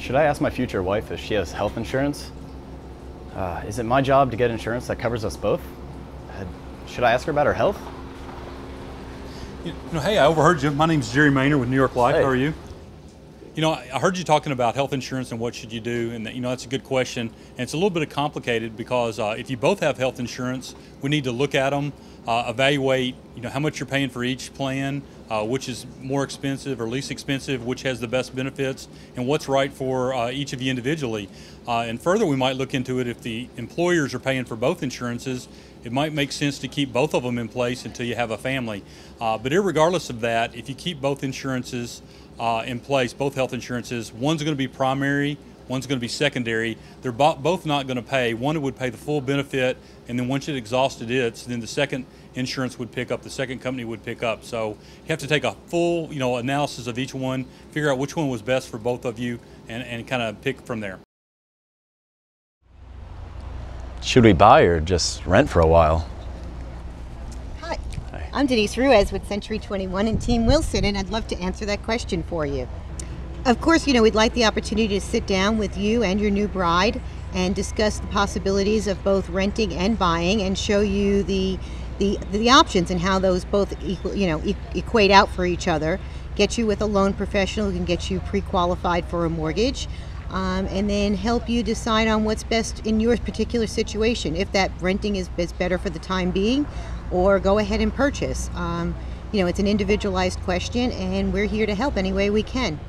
Should I ask my future wife if she has health insurance? Is it my job to get insurance that covers us both? Should I ask her about her health? Hey, I overheard you. My name's Jerry Maynard with New York Life. Hey. How are you? I heard you talking about health insurance and what should you do, and that's a good question. And it's a little bit complicated because if you both have health insurance, we need to look at them, evaluate, how much you're paying for each plan, which is more expensive or least expensive, which has the best benefits, and what's right for each of you individually. And further, we might look into it if the employers are paying for both insurances. It might make sense to keep both of them in place until you have a family. But irregardless of that, if you keep both insurances in place, both health insurances, one's going to be primary, one's going to be secondary. They're both not going to pay. One would pay the full benefit, and then once it exhausted then the second insurance would pick up, the second company would pick up. So you have to take a full analysis of each one, figure out which one was best for both of you, and kind of pick from there. Should we buy or just rent for a while? Hi. I'm Denise Ruiz with Century 21 and Team Wilson, and I'd love to answer that question for you. Of course, we'd like the opportunity to sit down with you and your new bride and discuss the possibilities of both renting and buying, and show you the options and how those both equate out for each other. Get you with a loan professional who can get you pre-qualified for a mortgage, and then help you decide on what's best in your particular situation, if that renting is better for the time being, or go ahead and purchase. It's an individualized question, and we're here to help any way we can.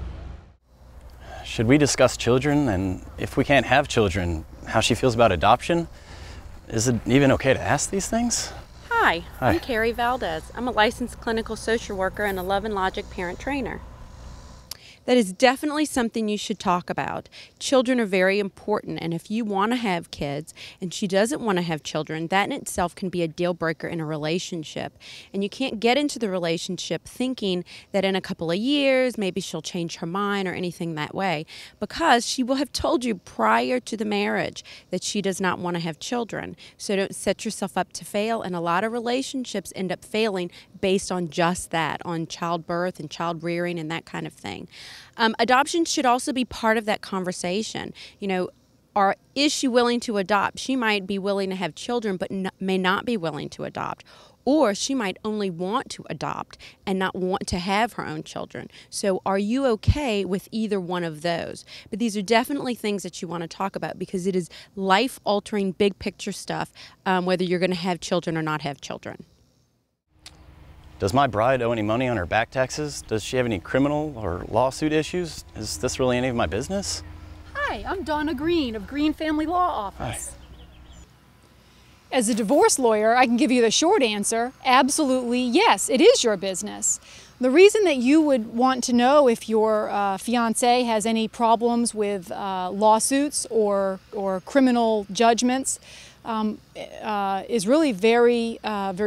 Should we discuss children, and if we can't have children, how she feels about adoption? Is it even okay to ask these things? Hi, I'm Carrie Valdez. I'm a licensed clinical social worker and a Love and Logic parent trainer. That is definitely something you should talk about. Children are very important, and if you want to have kids and she doesn't want to have children, that in itself can be a deal breaker in a relationship. And you can't get into the relationship thinking that in a couple of years maybe she'll change her mind or anything that way, because she will have told you prior to the marriage that she does not want to have children. So don't set yourself up to fail, and a lot of relationships end up failing based on just that, on childbirth and child rearing and that kind of thing. Adoption should also be part of that conversation. Is she willing to adopt? She might be willing to have children, but may not be willing to adopt. Or she might only want to adopt and not want to have her own children. So are you okay with either one of those? But these are definitely things that you want to talk about, because it is life-altering, big picture stuff, whether you're going to have children or not have children. Does my bride owe any money on her back taxes? Does she have any criminal or lawsuit issues? Is this really any of my business? Hi, I'm Donna Green of Green Family Law Office. Hi. As a divorce lawyer, I can give you the short answer. Absolutely, yes, it is your business. The reason that you would want to know if your fiance has any problems with lawsuits or criminal judgments is really very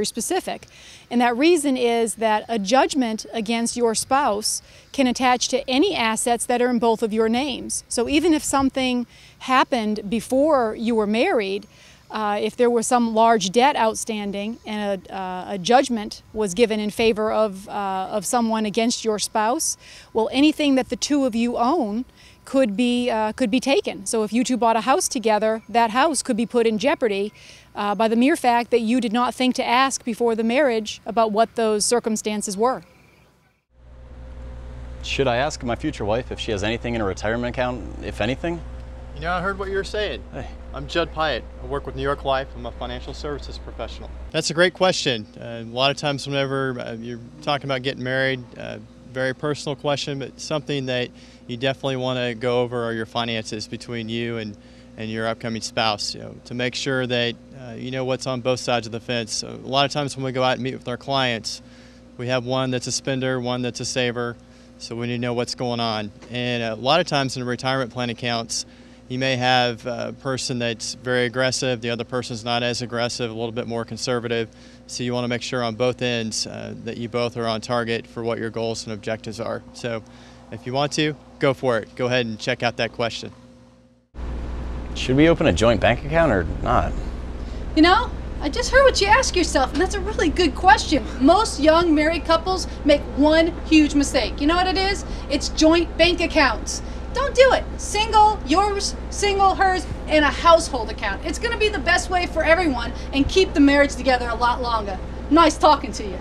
specific. And that reason is that a judgment against your spouse can attach to any assets that are in both of your names. So even if something happened before you were married, if there was some large debt outstanding and a judgment was given in favor of someone against your spouse, well, anything that the two of you own could be taken. So if you two bought a house together, that house could be put in jeopardy by the mere fact that you did not think to ask before the marriage about what those circumstances were. Should I ask my future wife if she has anything in her retirement account, if anything? I heard what you were saying. Hey. I'm Judd Pyatt. I work with New York Life. I'm a financial services professional. That's a great question. A lot of times whenever you're talking about getting married, very personal question, but something that you definitely want to go over are your finances between you and your upcoming spouse, to make sure that you know what's on both sides of the fence. So a lot of times when we go out and meet with our clients, we have one that's a spender, one that's a saver, so we need to know what's going on. And a lot of times in retirement plan accounts, you may have a person that's very aggressive, the other person's not as aggressive, a little bit more conservative. So you want to make sure on both ends that you both are on target for what your goals and objectives are. So if you want to, go for it. Go ahead and check out that question. Should we open a joint bank account or not? I just heard what you asked yourself, and that's a really good question. Most young married couples make one huge mistake. You know what it is? It's joint bank accounts. don't do it. Single, yours, single, hers, and a household account. It's going to be the best way for everyone and keep the marriage together a lot longer. Nice talking to you.